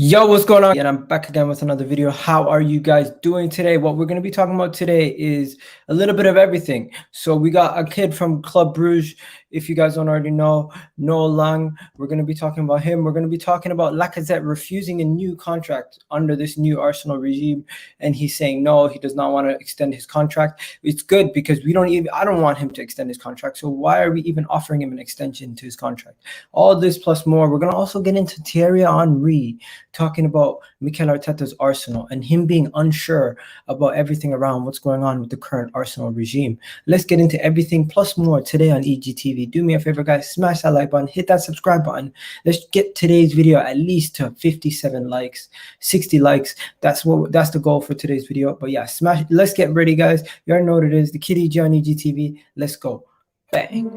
Yo, what's going on? And I'm back again with another video. How are you guys doing today? What we're going to be talking about today is a little bit of everything. So we got a kid from Club Bruges. If you guys don't already know, Noah Lang, we're going to be talking about him. We're going to be talking about Lacazette refusing a new contract under this new Arsenal regime. And he's saying no, he does not want to extend his contract. It's good because I don't want him to extend his contract. So why are we even offering him an extension to his contract? All this plus more. We're going to also get into Thierry Henry, talking about Mikel Arteta's Arsenal and him being unsure about everything around what's going on with the current Arsenal regime. Let's get into everything plus more today on EGTV. Do me a favor, guys, smash that like button, hit that subscribe button. Let's get today's video at least to 57 likes, 60 likes. That's the goal for today's video. But yeah, smash. Let's get ready, guys. You already know what it is. The Kid EG on EGTV. Let's go. Bang.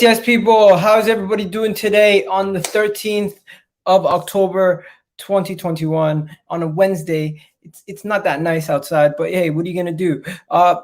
Yes, people, how's everybody doing today on the 13th of October 2021 on a Wednesday? It's not that nice outside, but hey, what are you gonna do?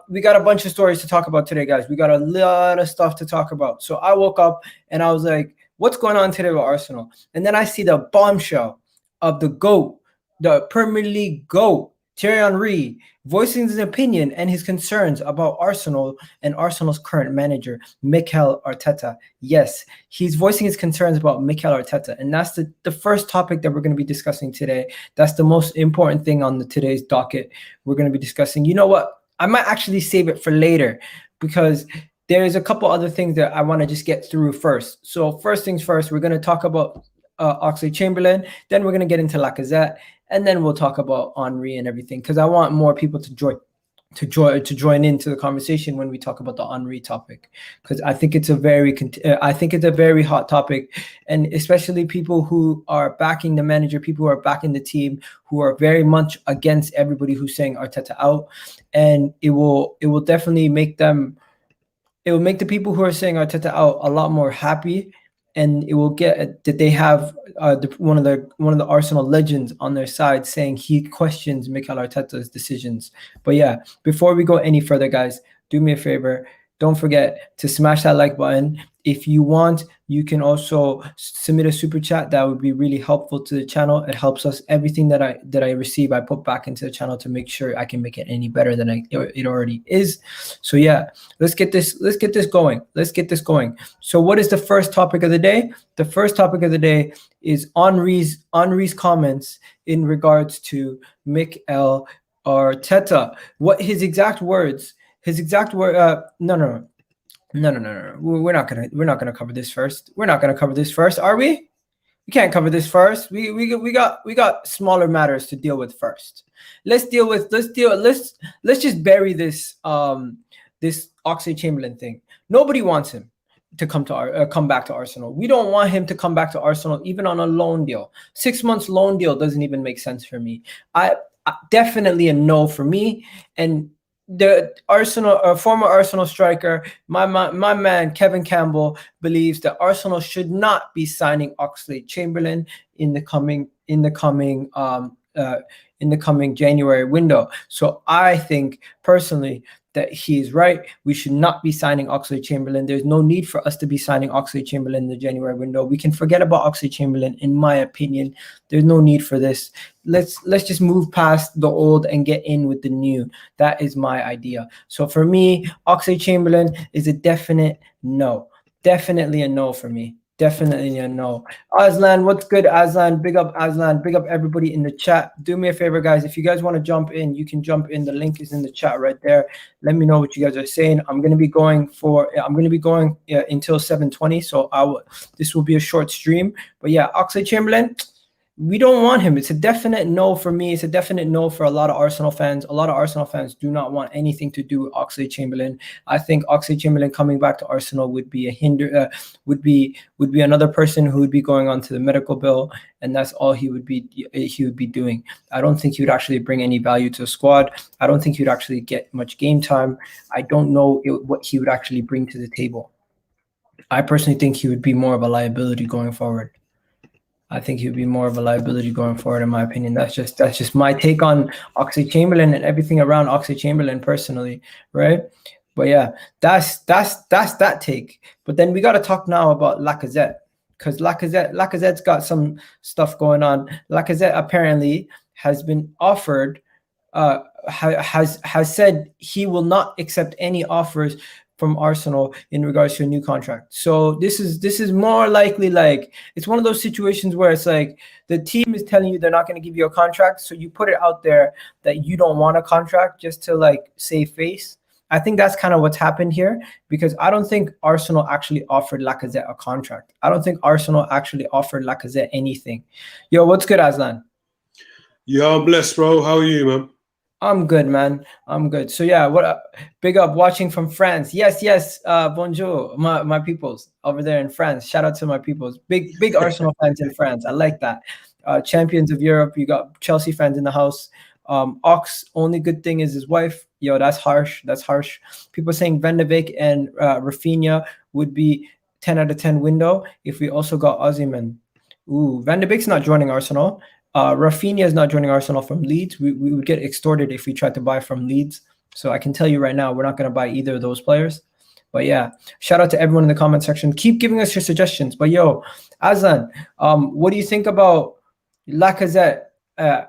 We got a bunch of stories to talk about today, guys. We got a lot of stuff to talk about. So I woke up and I was like, what's going on today with Arsenal? And then I see the bombshell of the GOAT, the Premier League GOAT, Thierry Henry, voicing his opinion and his concerns about Arsenal and Arsenal's current manager, Mikel Arteta. Yes, he's voicing his concerns about Mikel Arteta, and that's the first topic that we're going to be discussing today. That's the most important thing on today's docket we're going to be discussing. You know what? I might actually save it for later because there's a couple other things that I want to just get through first. So first things first, we're going to talk about Oxlade-Chamberlain, then we're going to get into Lacazette, and then we'll talk about Henry and everything because I want more people to join into the conversation when we talk about the Henry topic, because I think it's a very hot topic, and especially people who are backing the manager, people who are backing the team, who are very much against everybody who's saying Arteta out, and it will definitely make the people who are saying Arteta out a lot more happy. And it will get that they have one of the Arsenal legends on their side saying he questions Mikel Arteta's decisions. But yeah, before we go any further, guys, do me a favor. Don't forget to smash that like button. If you want, you can also submit a super chat. That would be really helpful to the channel. It helps us. Everything that I receive, I put back into the channel to make sure I can make it any better than it already is. So yeah, let's get this going. Let's get this going. So what is the first topic of the day? The first topic of the day is Henry's comments in regards to Mikel Arteta. What his exact words? No. We're not gonna cover this first. We're not gonna cover this first, are we? We can't cover this first. We got smaller matters to deal with first. Let's just bury this this Oxlade-Chamberlain thing. Nobody wants him to come back to Arsenal. We don't want him to come back to Arsenal even on a loan deal. 6 months loan deal doesn't even make sense for me. I definitely a no for me. And the former Arsenal striker, my man Kevin Campbell, believes that Arsenal should not be signing Oxlade-Chamberlain in the coming January window. So I think personally that he's right. We should not be signing Oxlade-Chamberlain. There's no need for us to be signing Oxlade-Chamberlain in the January window. We can forget about Oxlade-Chamberlain, in my opinion. There's no need for this. Let's just move past the old and get in with the new. That is my idea. So for me, Oxlade-Chamberlain is a definite no. Definitely a no for me. Definitely a no. Aslan, what's good, Aslan? Big up, Aslan. Big up everybody in the chat. Do me a favor, guys. If you guys want to jump in, you can jump in. The link is in the chat right there. Let me know what you guys are saying. I'm going to be going until 7:20. So this will be a short stream. But yeah, Oxlade-Chamberlain, we don't want him. It's a definite no for me. It's a definite no for a lot of Arsenal fans. A lot of Arsenal fans do not want anything to do with Oxlade-Chamberlain. I think Oxlade-Chamberlain coming back to Arsenal would be would be another person who would be going on to the medical bill, and that's all he would be doing. I don't think he would actually bring any value to the squad. I don't think he would actually get much game time. I don't know what he would actually bring to the table. I personally think he would be more of a liability going forward. I think he would be more of a liability going forward, in my opinion. That's just my take on Oxlade-Chamberlain and everything around Oxlade-Chamberlain personally, right? But yeah, that's that take. But then we got to talk now about Lacazette, because Lacazette's got some stuff going on. Lacazette apparently has been offered, has said he will not accept any offers from Arsenal in regards to a new contract. So this is more likely like, it's one of those situations where it's like the team is telling you they're not going to give you a contract, so you put it out there that you don't want a contract just to like save face. I think that's kind of what's happened here, because I don't think Arsenal actually offered Lacazette a contract. I don't think Arsenal actually offered Lacazette anything. Yo, what's good, Aslan? Yeah, I'm blessed, bro. How are you, man? I'm good, man. I'm good. So yeah, big up watching from France. Yes. Bonjour, my peoples over there in France. Shout out to my peoples. Big Arsenal fans in France. I like that. Champions of Europe. You got Chelsea fans in the house. Ox, only good thing is his wife. Yo, that's harsh. That's harsh. People saying Van de Beek and Rafinha would be 10 out of 10 window if we also got Osimhen. Ooh, Van de Beek's not joining Arsenal. Rafinha is not joining Arsenal from Leeds. We would get extorted if we tried to buy from Leeds. So I can tell you right now, we're not going to buy either of those players. But yeah, shout out to everyone in the comment section. Keep giving us your suggestions. But yo, Azan, what do you think about Lacazette? Do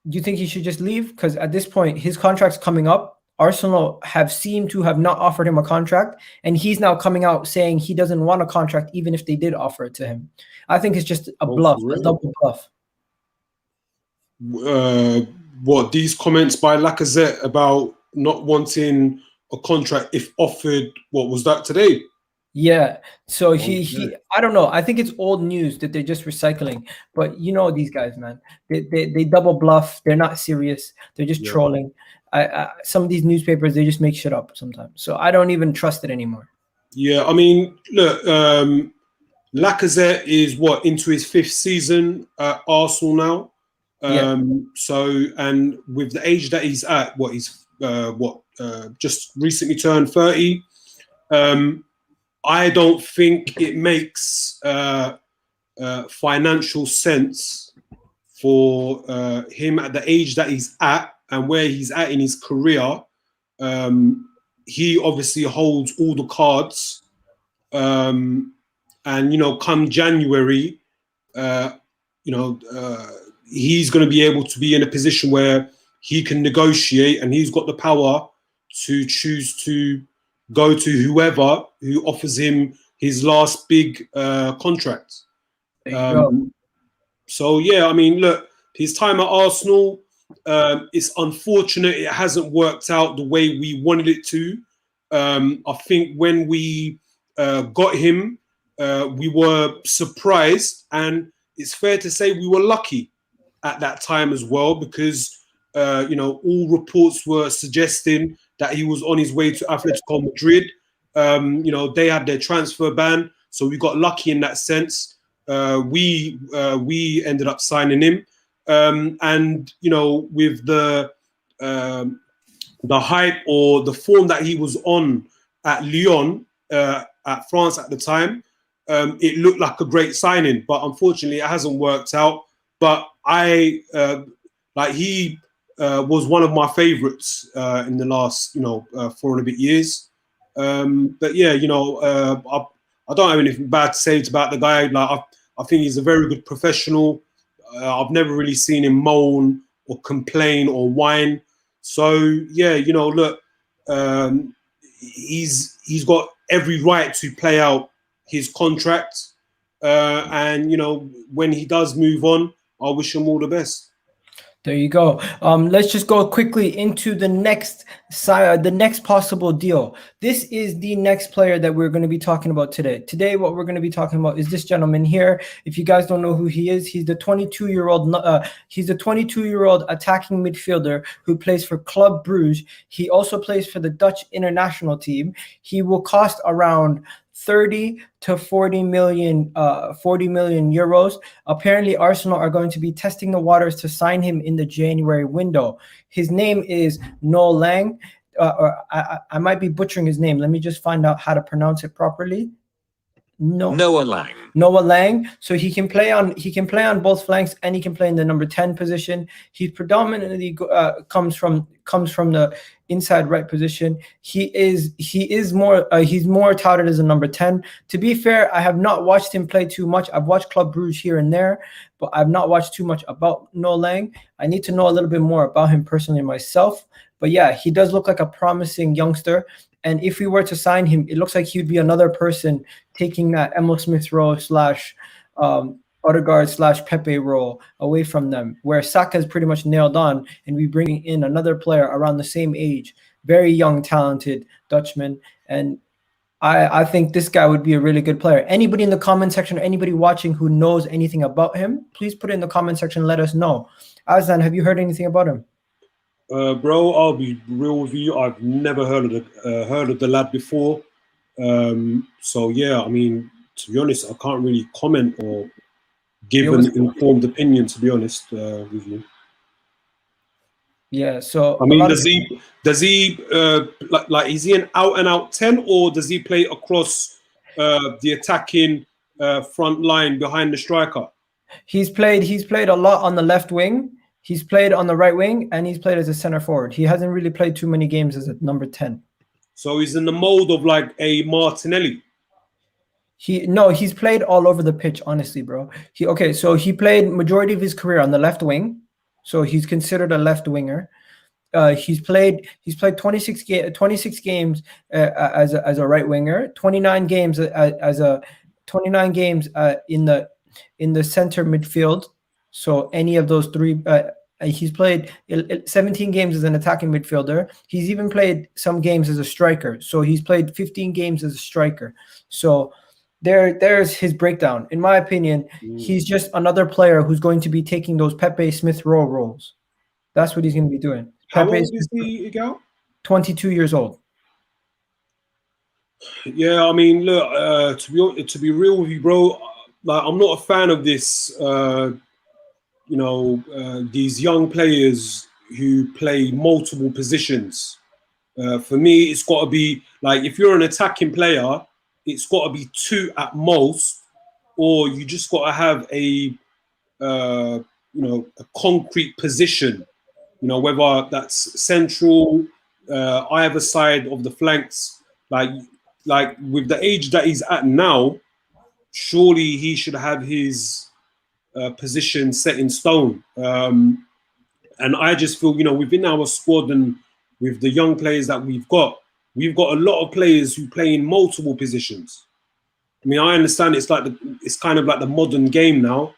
you think he should just leave? Because at this point, his contract's coming up. Arsenal have seemed to have not offered him a contract, and he's now coming out saying he doesn't want a contract, even if they did offer it to him. I think it's just a bluff, a double bluff. What, these comments by Lacazette about not wanting a contract if offered? What was that today? Yeah, so he I don't know. I think it's old news that they're just recycling. But you know these guys, man. They double bluff. They're not serious. They're just trolling. Some of these newspapers, they just make shit up sometimes. So I don't even trust it anymore. Yeah, I mean, look, Lacazette is into his 5th season at Arsenal now. So, and with the age that he's at, he's just recently turned 30. I don't think it makes financial sense for him at the age that he's at and where he's at in his career. He obviously holds all the cards, and come January, he's going to be able to be in a position where he can negotiate, and he's got the power to choose to go to whoever who offers him his last big contract. So, yeah, I mean, look, his time at Arsenal, it's unfortunate it hasn't worked out the way we wanted it to. I think when we got him, we were surprised, and it's fair to say we were lucky at that time as well, because all reports were suggesting that he was on his way to Atletico Madrid. They had their transfer ban, so we got lucky in that sense. We ended up signing him, and with the hype or the form that he was on at Lyon, at France at the time, it looked like a great signing. But unfortunately, it hasn't worked out. But he was one of my favourites in the last 4 and a bit years. But yeah, I don't have anything bad to say about the guy. Like, I think he's a very good professional. I've never really seen him moan or complain or whine. So yeah, look, he's got every right to play out his contract, and when he does move on, I wish him all the best. There you go. Let's just go quickly into the next the next possible deal. This is the next player that we're going to be talking about today. Today, what we're going to be talking about is this gentleman here. If you guys don't know who he is, he's the 22-year-old. He's the 22-year-old attacking midfielder who plays for Club Brugge. He also plays for the Dutch international team. He will cost around 30 to 40 million euros. Apparently, Arsenal are going to be testing the waters to sign him in the January window. His name is Noah Lang. I might be butchering his name. Let me just find out how to pronounce it properly. Noah Lang. Noah Lang. So he can play on both flanks, and he can play in the number 10 position. He predominantly comes from the inside right position. He's more touted as a number 10. To be fair, I have not watched him play too much. I've watched Club Brugge here and there, but I've not watched too much about Noah Lang. I need to know a little bit more about him personally myself. But yeah, he does look like a promising youngster. And if we were to sign him, it looks like he'd be another person taking that Emil Smith Rowe / Odegaard / Pepe role away from them, where Saka's pretty much nailed on, and we bring in another player around the same age, very young, talented Dutchman. And I think this guy would be a really good player. Anybody in the comment section, or anybody watching who knows anything about him, please put it in the comment section and let us know. Azan, have you heard anything about him? Bro, I'll be real with you. I've never heard of the lad before. So yeah, I mean, to be honest, I can't really comment or give an informed opinion. To be honest with you. Yeah. So I mean, does he like is he an out and out 10, or does he play across the attacking front line behind the striker? He's played a lot on the left wing. He's played on the right wing, and he's played as a center forward. He hasn't really played too many games as a number 10. So he's in the mold of like a Martinelli. He's played all over the pitch, honestly, bro. So he played majority of his career on the left wing. So he's considered a left winger. He's played 26 games as a right winger, 29 games in the center midfield. So any of those three, he's played 17 games as an attacking midfielder. He's even played some games as a striker. So he's played 15 games as a striker. So there's his breakdown. In my opinion, he's just another player who's going to be taking those Pepe Smith Rowe roles. That's what he's going to be doing. How old is he again? 22 years old. Yeah, I mean, look, to be real with you, bro, like I'm not a fan of this. These young players who play multiple positions. For me, it's got to be like, if you're an attacking player, it's got to be 2 at most, or you just got to have a concrete position. Whether that's central, either side of the flanks. Like with the age that he's at now, surely he should have his position set in stone. And I just feel, within our squad and with the young players that we've got a lot of players who play in multiple positions. I mean, I understand it's kind of like the modern game now,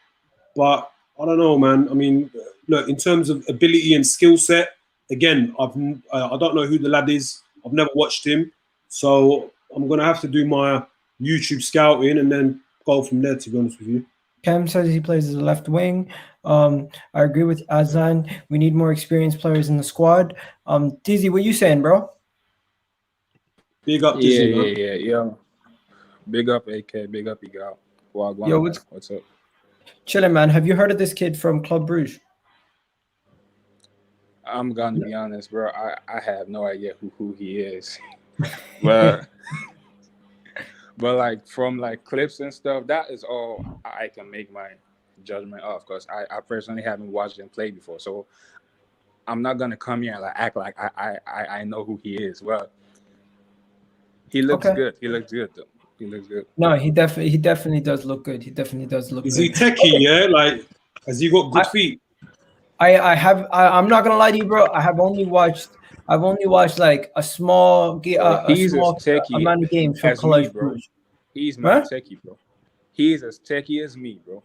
but I don't know, man. I mean, look, in terms of ability and skill set, again, I don't know who the lad is. I've never watched him, so I'm gonna have to do my YouTube scouting and then go from there. To be honest with you. Cam says he plays as a left wing. I agree with Azan. We need more experienced players in the squad. Dizzy, what you saying, bro? Big up, Dizzy. Yeah. Big up, AK. Big up, Igal. Yo, what's up? Chilling, man. Have you heard of this kid from Club Brugge? I'm gonna be honest, bro. I have no idea who he is, but like from like clips and stuff, that is all I can make my judgment of, because I personally haven't watched him play before, so I'm not gonna come here and like act like I know who he is. Well, he looks good. He looks good though. He looks good. No, he definitely does look good. He definitely does look good. Is he techie? Yeah, like has he got good feet? I'm not gonna lie to you, bro. I've only watched like a small amount of games from Club Brugge. He's not techie, bro. He's as techie as me, bro.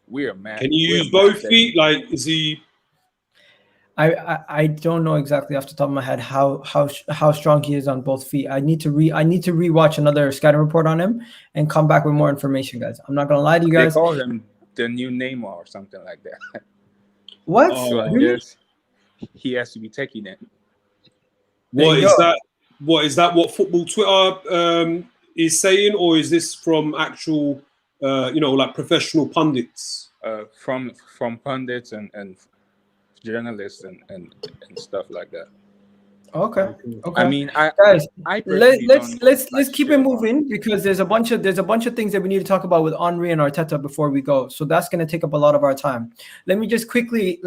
We are mad. Can you use both feet? Like, is he? I don't know exactly off the top of my head how strong he is on both feet. I need to rewatch another scouting report on him and come back with more information, guys. I'm not gonna lie to you They guys. call him the new Neymar or something like that. What? So I Really? guess he has to be techie then. What you is go. that? What is that? What football Twitter is saying, or is this from actual, like professional pundits? From pundits and journalists and stuff like that. Okay. I mean, Guys, I personally don't let's keep shit it about moving because there's a bunch of things that we need to talk about with Henry and Arteta before we go. So that's going to take up a lot of our time. Let me just quickly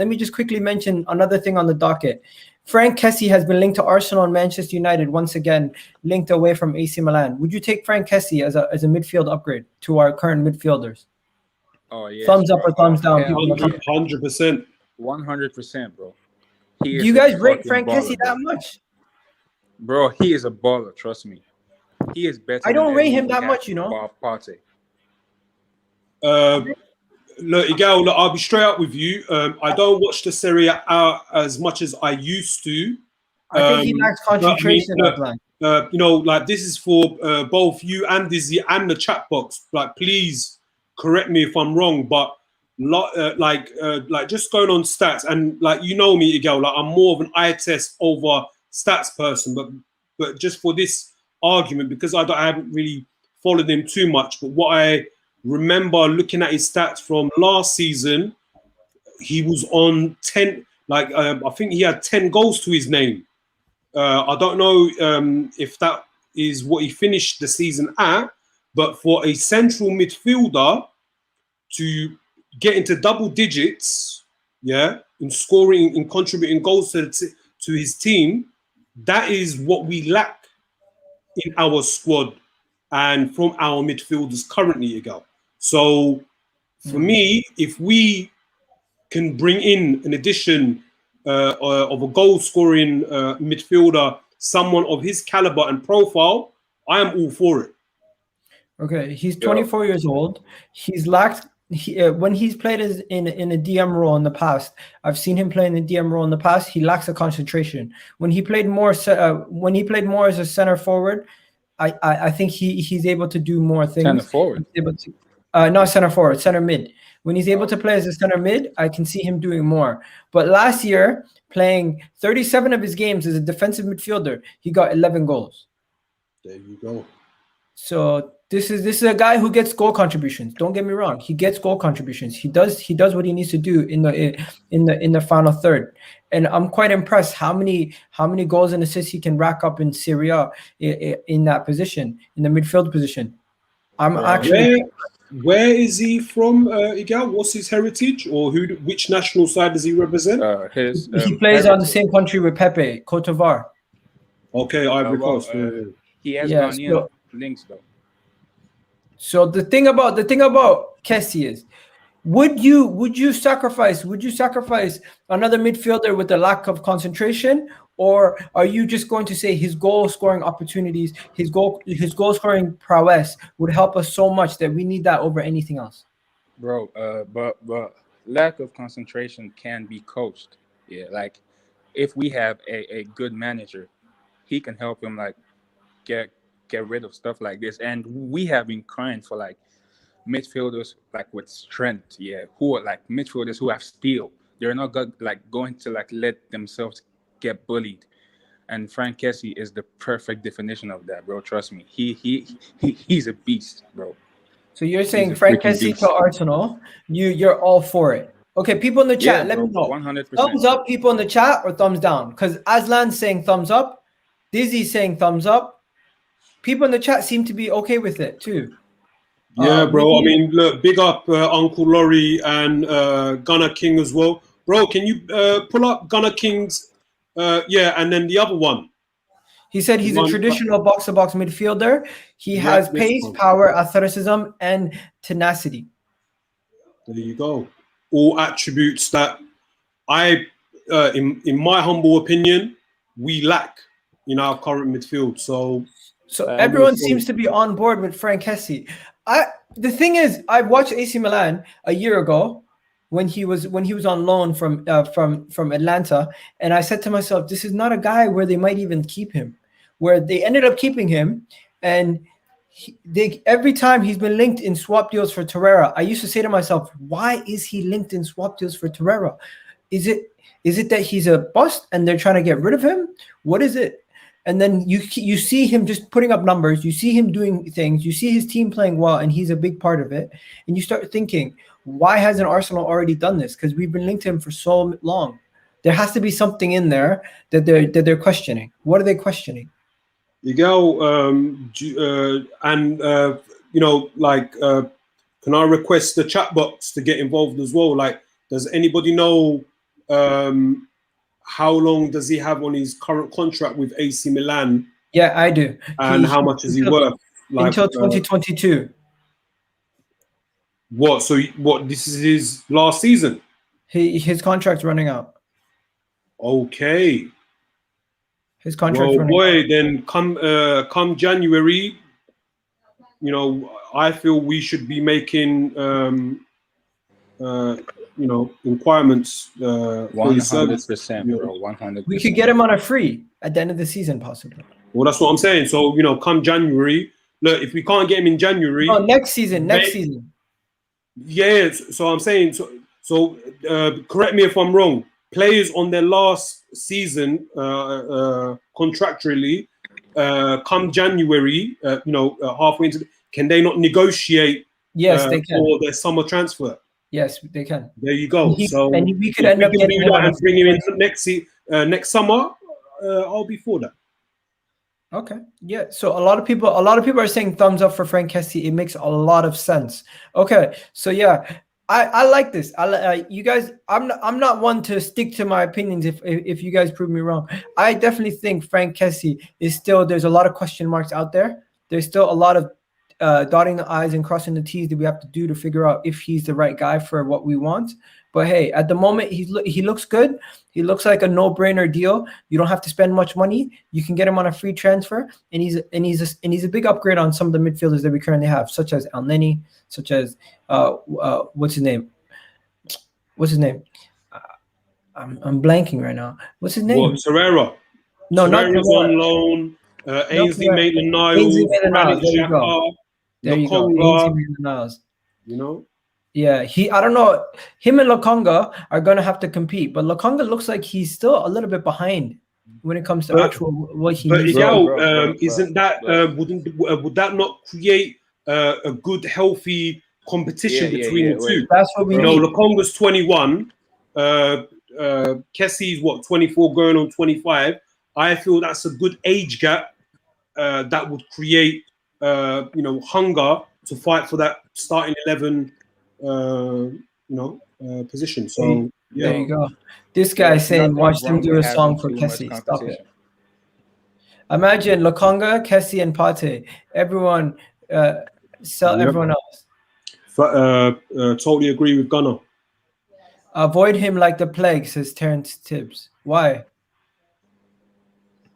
mention another thing on the docket. Franck Kessie has been linked to Arsenal and Manchester United once again, linked away from AC Milan. Would you take Franck Kessie as a midfield upgrade to our current midfielders? Oh yeah. Thumbs up or thumbs down, people in the comments. 100%. 100%, bro. Do you guys rate Franck Kessie that much? Bro, he is a baller, trust me. He is better. I don't than rate him anyone that we much, you know. have Partey. Look, Igal, look, I'll be straight up with you. I don't watch the Serie A as much as I used to. I think he lacks concentration. Like this is for both you and Dizzy and the chat box. Like, please correct me if I'm wrong, but like just going on stats and like me, Igal, like I'm more of an eye test over stats person, but just for this argument, because I haven't really followed him too much, but what I remember looking at his stats from last season, he was on 10. Like I think he had 10 goals to his name. I don't know if that is what he finished the season at, but for a central midfielder to get into double digits, in scoring, in contributing goals to his team, that is what we lack in our squad and from our midfielders currently, Igal. So for me, if we can bring in an addition of a goal-scoring midfielder, someone of his caliber and profile, I am all for it. Okay, he's 24 years old. He's lacked when he's played in a DM role in the past. I've seen him play in the DM role in the past. He lacks a concentration. When he played more as a center forward, I think he's able to do more things. Center forward. He's able to, not center forward, center mid. When he's able to play as a center mid, I can see him doing more. But last year, playing 37 of his games as a defensive midfielder, he got 11 goals. There you go. So this is a guy who gets goal contributions. Don't get me wrong; he gets goal contributions. He does what he needs to do in the final third. And I'm quite impressed how many goals and assists he can rack up in Serie A in that position, in the midfield position. I'm actually. Where is he from, Igal? What's his heritage, or which national side does he represent? He plays on the same country with Pepe, Cote d'Ivoire. Okay, Ivory Coast. He has Ghanaian links though. So the thing about Kessie is, would you sacrifice another midfielder with a lack of concentration, or are you just going to say his goal scoring opportunities, his goal scoring prowess would help us so much that we need that over anything else? Bro, but lack of concentration can be coached. Yeah, like if we have a good manager, he can help him like get rid of stuff like this. And we have been crying for like midfielders like with strength, who are like midfielders who have steel. They're not going to like let themselves get bullied. And Franck Kessie is the perfect definition of that, bro. Trust me, he's a beast, bro. So you're saying Franck Kessie to Arsenal, you're all for it? Okay, people in the chat, let me know. 100%. Thumbs up, people in the chat, or thumbs down? Because Aslan's saying thumbs up, Dizzy's saying thumbs up. People in the chat seem to be okay with it too. Yeah, bro. I mean, look, big up Uncle Laurie and Gunnar King as well. Bro, can you pull up Gunnar King's, and then the other one? He said he's a traditional box-to-box midfielder. He has pace, power, athleticism, and tenacity. There you go. All attributes that in my humble opinion, we lack in our current midfield. So everyone seems to be on board with Franck Kessie. The thing is, I watched AC Milan a year ago, when he was on loan from Atlanta, and I said to myself, this is not a guy where they might even keep him. Where they ended up keeping him, and every time he's been linked in swap deals for Torreira, I used to say to myself, why is he linked in swap deals for Torreira? Is it that he's a bust and they're trying to get rid of him? What is it? And then you see him just putting up numbers, you see him doing things, you see his team playing well, and he's a big part of it. And you start thinking, why hasn't Arsenal already done this? Because we've been linked to him for so long. There has to be something in there that they're questioning. What are they questioning? Miguel, can I request the chat box to get involved as well? Like, does anybody know how long does he have on his current contract with AC Milan? Yeah, I do. And how much is he worth? Like, until 2022. What? So what? This is his last season? His contract's running out. Okay. His contract's well, running boy, out. then come January, you know, I feel we should be making you know, requirements. 100%, bro. 100%. We could get him on a free at the end of the season, possibly. Well, that's what I'm saying. So, you know, come January, look, if we can't get him in January, oh, next season. Yeah. So I'm saying, so correct me if I'm wrong. Players on their last season, contractually, come January, you know, halfway into, can they not negotiate? Yes, they can. For their summer transfer. Yes, they can. There you go. And we could end up getting him and bring him in next summer. I'll be for that. Okay. Yeah. So a lot of people are saying thumbs up for Franck Kessie. It makes a lot of sense. Okay. So yeah, I like this. You guys. I'm not one to stick to my opinions if you guys prove me wrong. I definitely think Franck Kessie is still. There's a lot of question marks out there. There's still a lot of dotting the I's and crossing the T's that we have to do to figure out if he's the right guy for what we want. But hey, at the moment, he looks good. He looks like a no-brainer deal. You don't have to spend much money. You can get him on a free transfer, and he's a big upgrade on some of the midfielders that we currently have, such as Elneny, such as what's his name? I'm blanking right now. What's his name? Torreira. No, Torreira's not on loan. Ainsley Maitland-Niles. There you go. Ainsley Maitland-Niles. You know. Yeah, I don't know. Him and Lokonga are going to have to compete, but Lokonga looks like he's still a little bit behind when it comes to what he needs. But isn't that would that not create a good, healthy competition between the two? That's what we need. Lokonga's 21, Kessie's 24, going on 25. I feel that's a good age gap that would create hunger to fight for that starting 11. Position. So yeah. There you go. This guy saying, watch them do a song for Kessie. Stop it. Imagine Lokonga, Kessie, and Partey. Everyone sell everyone else. Totally agree with Gunnar. Avoid him like the plague, says Terrence Tibbs. Why?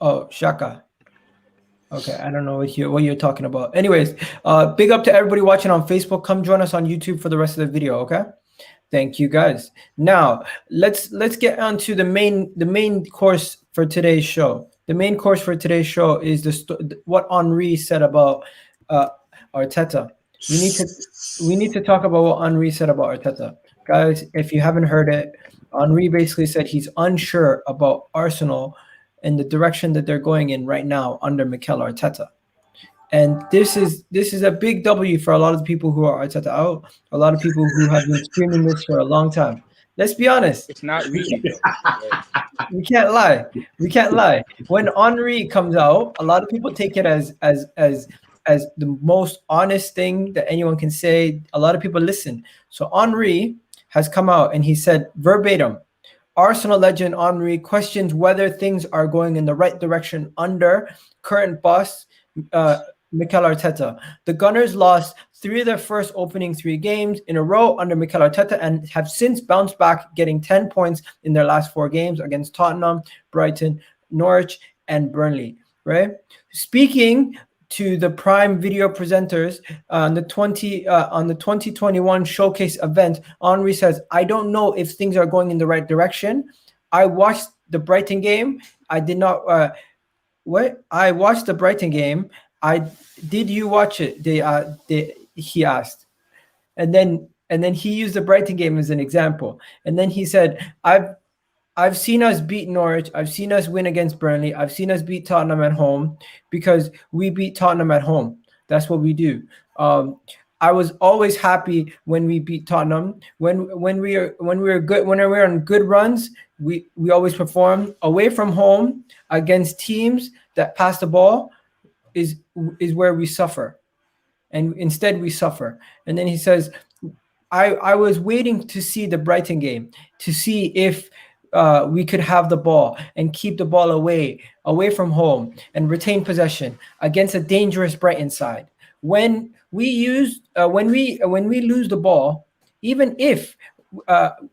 Oh, Shaka. Okay, I don't know what you're talking about. Anyways, big up to everybody watching on Facebook. Come join us on YouTube for the rest of the video, okay? Thank you, guys. Now, let's get on to the main course for today's show. The main course for today's show is what Henry said about Arteta. We need to talk about what Henry said about Arteta. Guys, if you haven't heard it, Henry basically said he's unsure about Arsenal and the direction that they're going in right now under Mikel Arteta. And this is a big W for a lot of the people who are Arteta out, a lot of people who have been screaming this for a long time. Let's be honest. It's not really. We can't lie. When Henry comes out, a lot of people take it as the most honest thing that anyone can say. A lot of people listen. So Henry has come out and he said verbatim, Arsenal legend Henry questions whether things are going in the right direction under current boss Mikel Arteta. The Gunners lost 3 of their first opening 3 games in a row under Mikel Arteta and have since bounced back, getting 10 points in their last 4 games against Tottenham, Brighton, Norwich, and Burnley. Right? Speaking to the Prime Video presenters on the 2021 showcase event, Henry says, "I don't know if things are going in the right direction. I watched the Brighton game. I did not. I watched the Brighton game. Did you watch it?" He asked, and then he used the Brighton game as an example, and then he said, I've seen us beat Norwich. I've seen us win against Burnley. I've seen us beat Tottenham at home because we beat Tottenham at home. That's what we do. I was always happy when we beat Tottenham. When we were good, when we were on good runs, we always perform. Away from home against teams that pass the ball is where we suffer, and instead we suffer. And then he says, I was waiting to see the Brighton game to see if we could have the ball and keep the ball away from home and retain possession against a dangerous Brighton side. When we lose the ball, even if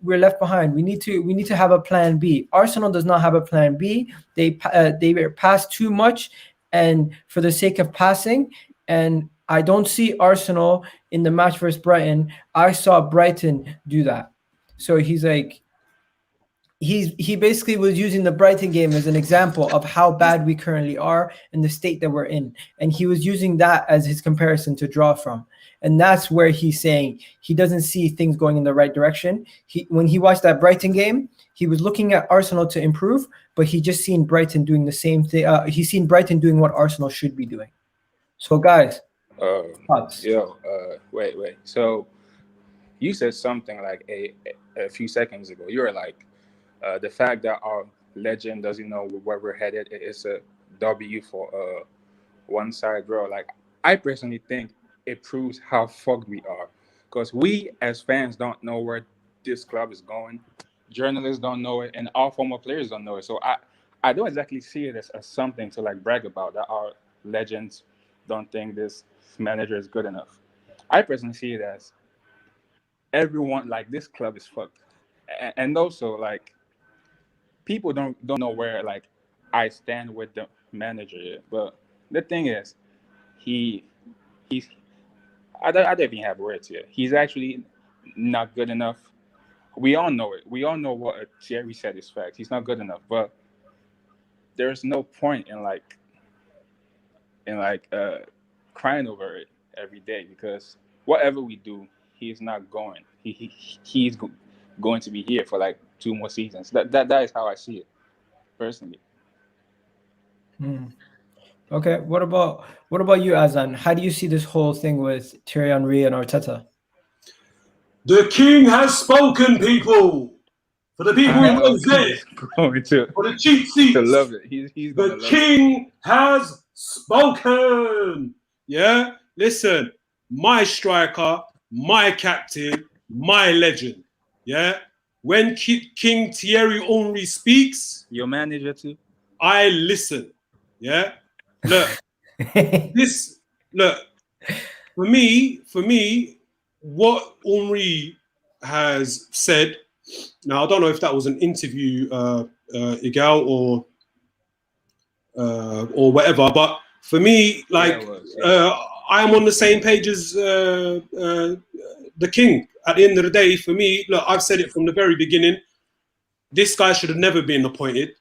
we're left behind, we need to have a plan B. Arsenal does not have a plan B. They pass too much, and for the sake of passing. And I don't see Arsenal in the match versus Brighton. I saw Brighton do that. So he's like, he basically was using the Brighton game as an example of how bad we currently are and the state that we're in. And he was using that as his comparison to draw from. And that's where he's saying he doesn't see things going in the right direction. When he watched that Brighton game, he was looking at Arsenal to improve, but he just seen Brighton doing the same thing. He's seen Brighton doing what Arsenal should be doing. So guys, thoughts? Wait. So you said something like a few seconds ago. You were like, the fact that our legend doesn't know where we're headed is a W for one side draw. Like, I personally think it proves how fucked we are, because we as fans don't know where this club is going. Journalists don't know it, and our former players don't know it. So I don't exactly see it as something to like brag about, that our legends don't think this manager is good enough. I personally see it as everyone, like, this club is fucked, and also like, people don't know where like I stand with the manager yet. But the thing is, he's I don't even have words here. He's actually not good enough. We all know it. We all know what Thierry said is fact. He's not good enough. But there's no point in crying over it every day, because whatever we do, he's not going. He's going to be here for like 2 more seasons. That is how I see it, personally. Okay. What about you, Azan? How do you see this whole thing with Thierry Henry and Arteta? The king has spoken, people. For the people who was there, for the cheap seats, to love it. He's the king has spoken. Yeah, listen, my striker, my captain, my legend. Yeah, when King Thierry Henry speaks, your manager too, I listen. Yeah, look, for me, what Henry has said. Now, I don't know if that was an interview, Igal, or whatever. But for me, like, I am on the same page as the king. At the end of the day, for me, look, I've said it from the very beginning. This guy should have never been appointed.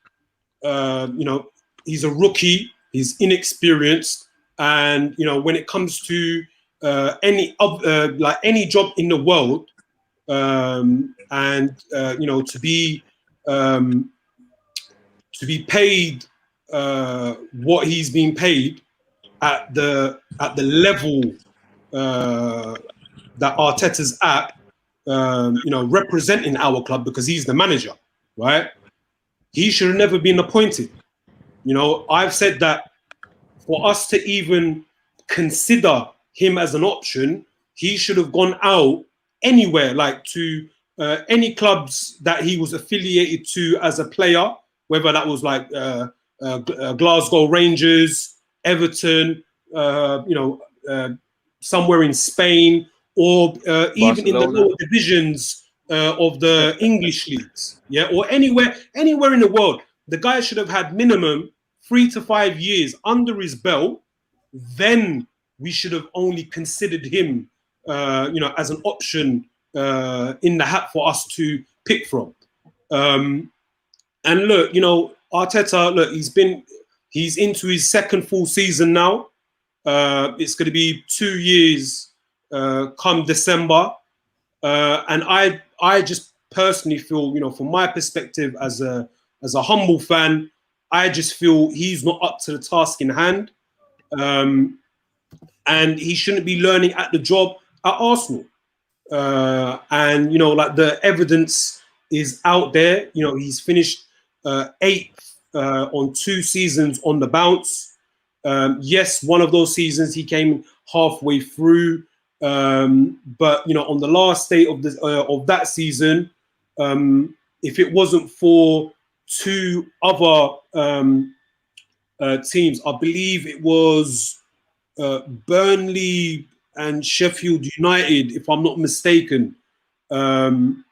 He's a rookie. He's inexperienced, and when it comes to any job in the world. To be paid what he's been paid at the level that Arteta's at, representing our club, because he's the manager, right? He should have never been appointed. I've said that for us to even consider him as an option, he should have gone out anywhere, like to any clubs that he was affiliated to as a player, whether that was like Glasgow Rangers, Everton, somewhere in Spain, or even in the lower divisions of the English leagues, or anywhere in the world. The guy should have had minimum 3 to 5 years under his belt then we should have only considered him, as an option in the hat for us to pick from. And look, Arteta, look, he's into his second full season now. It's going to be 2 years come December, and I just personally feel, from my perspective as a humble fan, I just feel he's not up to the task in hand, and he shouldn't be learning at the job at Arsenal. And like the evidence is out there. He's finished 8th on 2 seasons on the bounce. Yes, one of those seasons he came halfway through, but on the last day of that season, if it wasn't for 2 other teams, I believe it was Burnley and Sheffield United, if I'm not mistaken, on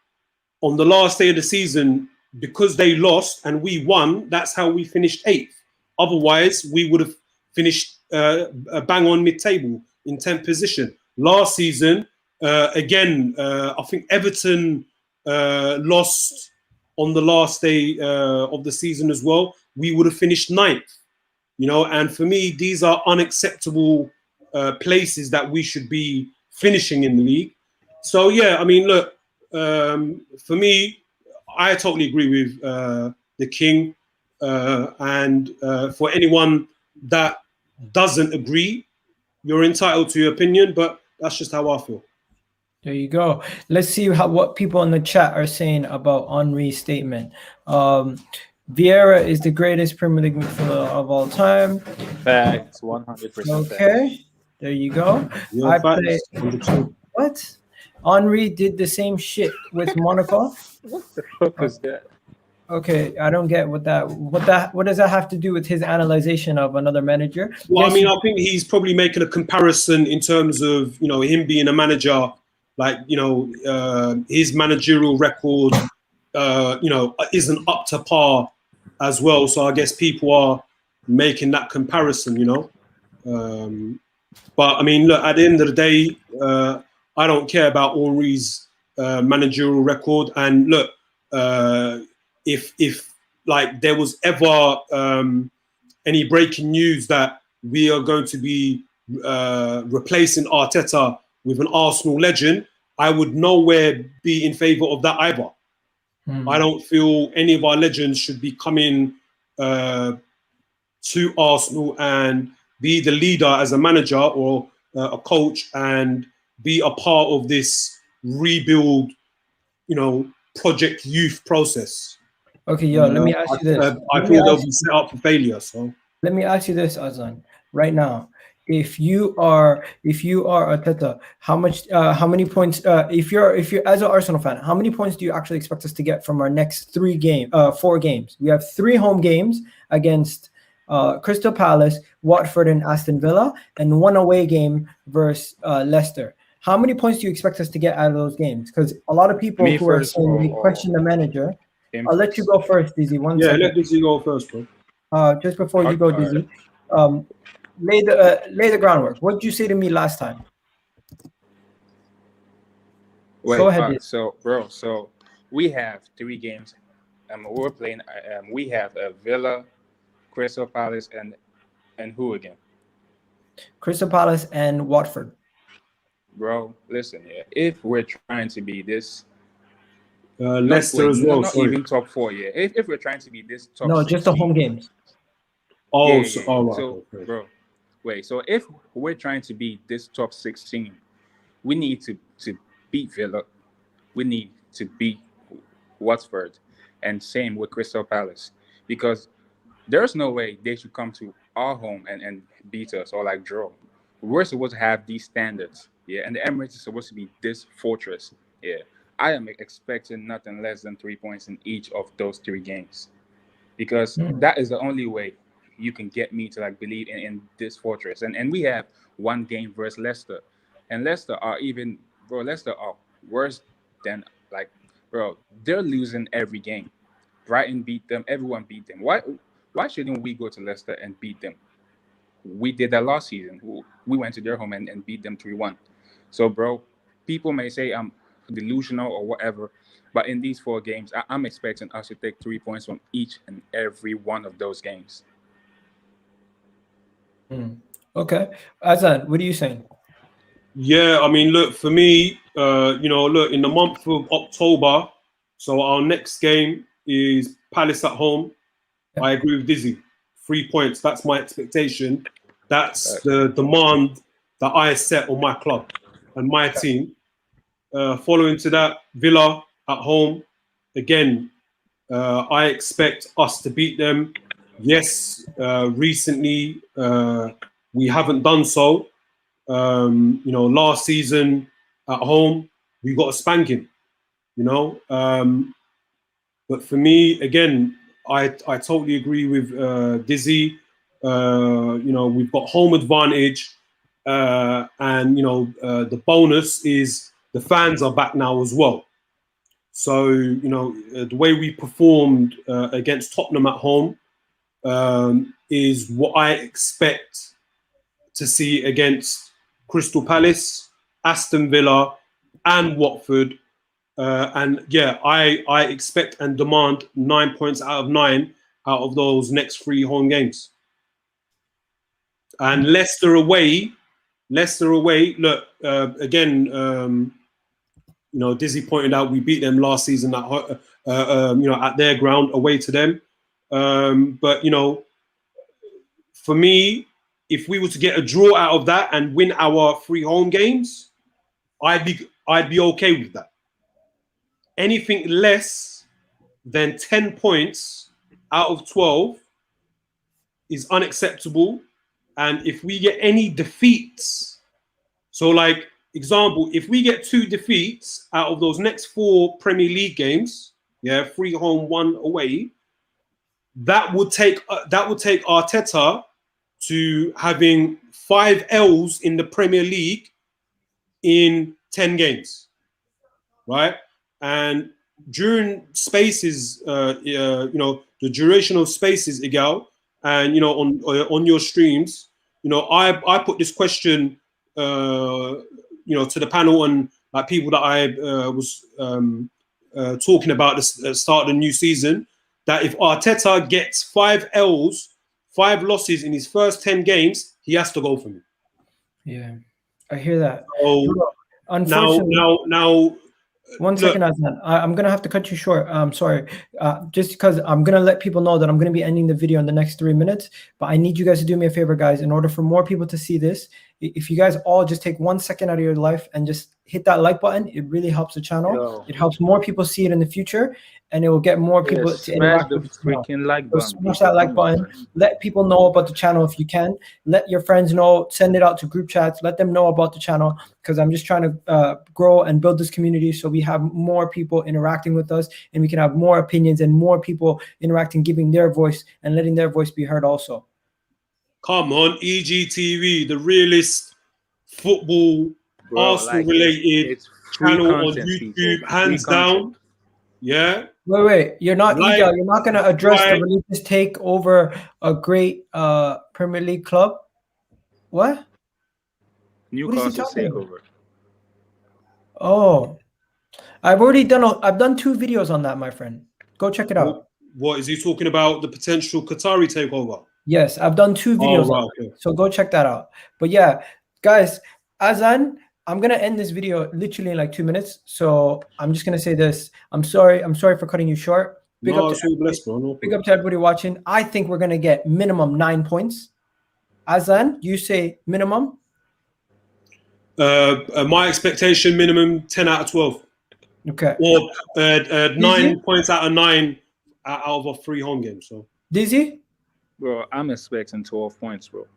the last day of the season, because they lost and we won, that's how we finished 8th. Otherwise, we would have finished bang on mid-table in 10th position. Last season, again, I think Everton lost on the last day of the season as well. We would have finished 9th. And for me, these are unacceptable places that we should be finishing in the league. So yeah, I mean, look, for me, I totally agree with the King, and for anyone that doesn't agree, you're entitled to your opinion, but that's just how I feel. There you go. Let's see what people in the chat are saying about Henry's statement. Vieira is the greatest Premier League midfielder of all time. Facts, 100%. Okay, there you go. Yeah, What? Henry did the same shit with Monaco. What the fuck was that? Okay, I don't get what does that have to do with his analyzation of another manager? Well, Yes, I mean, I think he's probably making a comparison in terms of him being a manager, like his managerial record, isn't up to par as well. So I guess people are making that comparison, But I mean, look, at the end of the day, I don't care about Henry's managerial record. And look, if like there was ever any breaking news that we are going to be replacing Arteta with an Arsenal legend, I would nowhere be in favour of that either. I don't feel any of our legends should be coming to Arsenal and be the leader as a manager or a coach and be a part of this rebuild, project youth process. Okay, let me ask you this. I feel they'll be set up for failure. So let me ask you this, Azan. Right now, if you are Arteta, how many points? If you're as an Arsenal fan, how many points do you actually expect us to get from our next 4 games? We have 3 home games against Crystal Palace, Watford, and Aston Villa, and 1 away game versus Leicester. How many points do you expect us to get out of those games? Because a lot of people who are saying they question the manager. I'll let you go first, Dizzy. Second. Let Dizzy go first, bro. Just before you go, Dizzy, lay the groundwork. What did you say to me last time? Wait, go ahead. So we have 3 games. We're playing. We have Villa, Crystal Palace, and who again? Crystal Palace and Watford. Bro, listen here. If we're trying to be this, Leicester as well. Not even top 4, yeah. If we're trying to be this top, no, just the home games. Oh, yeah. So, bro, wait. So if we're trying to be this top 16, we need to beat Villa. We need to beat Watford, and same with Crystal Palace, because there's no way they should come to our home and beat us or like draw. We're supposed to have these standards, yeah, and the Emirates is supposed to be this fortress, yeah. I am expecting nothing less than 3 points in each of those 3 games, because that is the only way you can get me to like believe in this fortress. And we have 1 game versus Leicester, and Leicester are worse than they're losing every game. Brighton beat them, everyone beat them. Why shouldn't we go to Leicester and beat them? We did that last season. We went to their home and beat them 3-1. So, bro, people may say I'm delusional or whatever, but in these 4 games, I'm expecting us to take 3 points from each and every one of those games. Okay. Azan, what are you saying? Yeah, I mean, look, for me, look, in the month of October, so our next game is Palace at home. Yeah. I agree with Dizzy. 3 points. That's my expectation. That's the demand that I set on my club and my team. Following to that, Villa at home. Again, I expect us to beat them. Yes, recently we haven't done so. Last season at home, we got a spanking, But for me, again, I totally agree with Dizzy. We've got home advantage. And the bonus is the fans are back now as well. So, the way we performed against Tottenham at home is what I expect to see against Crystal Palace, Aston Villa, and Watford. And yeah, I expect and demand 9 points out of 9 out of those next 3 home games. And Leicester away. Look, again, Dizzy pointed out we beat them last season at their ground away to them. But for me, if we were to get a draw out of that and win our 3 home games, I'd be okay with that. Anything less than 10 points out of 12 is unacceptable. And if we get any defeats, so like example, if we get 2 defeats out of those next 4 Premier League games, 3 home, 1 away, that would take Arteta to having 5 L's in the Premier League in 10 games, right? And during spaces, the duration of spaces, Igal, and on your streams, I put this question, to the panel and like people that I was talking about the start of the new season, that if Arteta gets 5 L's, 5 losses in his first 10 games, he has to go for me. Yeah, I hear that. So unfortunately, now. One second, Azan. I'm going to have to cut you short. I'm sorry. Just because I'm going to let people know that I'm going to be ending the video in the next 3 minutes. But I need you guys to do me a favor, guys. In order for more people to see this, if you guys all just take 1 second out of your life and just hit that like button, it really helps the channel. It helps more people see it in the future. And it will get more people to interact with the freaking like button. So smash that like button. Let people know about the channel if you can. Let your friends know. Send it out to group chats. Let them know about the channel, because I'm just trying to grow and build this community so we have more people interacting with us, and we can have more opinions and more people interacting, giving their voice and letting their voice be heard also. Come on, EGTV, the realest football, Arsenal-related channel on YouTube, hands down. Yeah. Wait. You're not Eagle. You're not going to address the religious take over a great Premier League club. What? Newcastle takeover. Oh, I've done 2 videos on that, my friend. Go check it out. What is he talking about? The potential Qatari takeover? Yes, I've done 2 videos. Okay. So go check that out. But yeah, guys, Azan, I'm gonna end this video literally in like 2 minutes. So I'm just gonna say this. I'm sorry for cutting you short. Big up to everybody watching. I think we're gonna get minimum 9 points. Azan, you say minimum? My expectation minimum 10 out of 12. Okay. Or 9 points out of 9 out of a 3 home games. So Dizzy? Bro, I'm expecting 12 points, bro.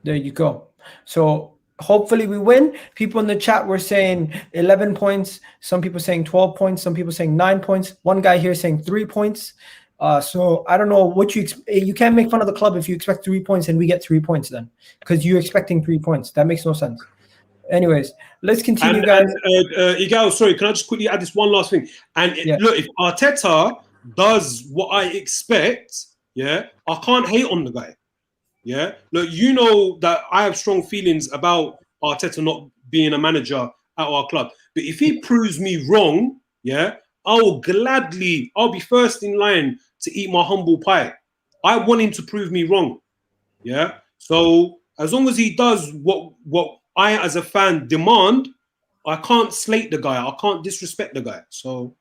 There you go. So hopefully we win. People in the chat were saying 11 points. Some people saying 12 points. Some people saying 9 points. One guy here saying 3 points. So I don't know what you can't make fun of the club if you expect 3 points and we get 3 points then, because you're expecting 3 points. That makes no sense. Anyways, let's continue, guys. Igal, sorry, can I just quickly add this one last thing? And look, if Arteta does what I expect, I can't hate on the guy. Yeah, look, you know that I have strong feelings about Arteta not being a manager at our club. But if he proves me wrong, yeah, I'll be first in line to eat my humble pie. I want him to prove me wrong. Yeah. So as long as he does what I as a fan demand, I can't slate the guy. I can't disrespect the guy. So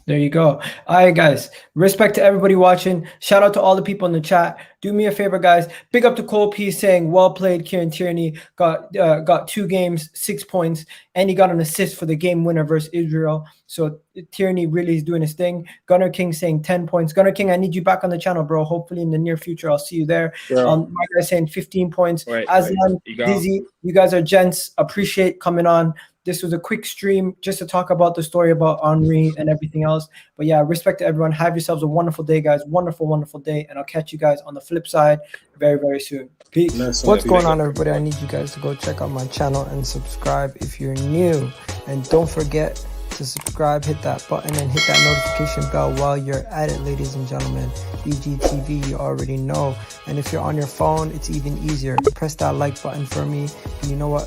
there you go. All right, guys. Respect to everybody watching. Shout out to all the people in the chat. Do me a favor, guys. Big up to Cole P saying, well played, Kieran Tierney. Got 2 games, 6 points, and he got an assist for the game winner versus Israel. So Tierney really is doing his thing. Gunnar King saying 10 points. Gunnar King, I need you back on the channel, bro. Hopefully in the near future, I'll see you there. My guy saying 15 points. Aslan, Dizzy, you guys are gents. Appreciate coming on. This was a quick stream just to talk about the story about Henry and everything else. But yeah, respect to everyone. Have yourselves a wonderful day, guys. Wonderful, wonderful day. And I'll catch you guys on the flip side very, very soon. Peace. What's going on, everybody? I need you guys to go check out my channel and subscribe if you're new. And don't forget to subscribe, hit that button, and hit that notification bell while you're at it, ladies and gentlemen. EGTV, you already know. And if you're on your phone, it's even easier. Press that like button for me. And you know what?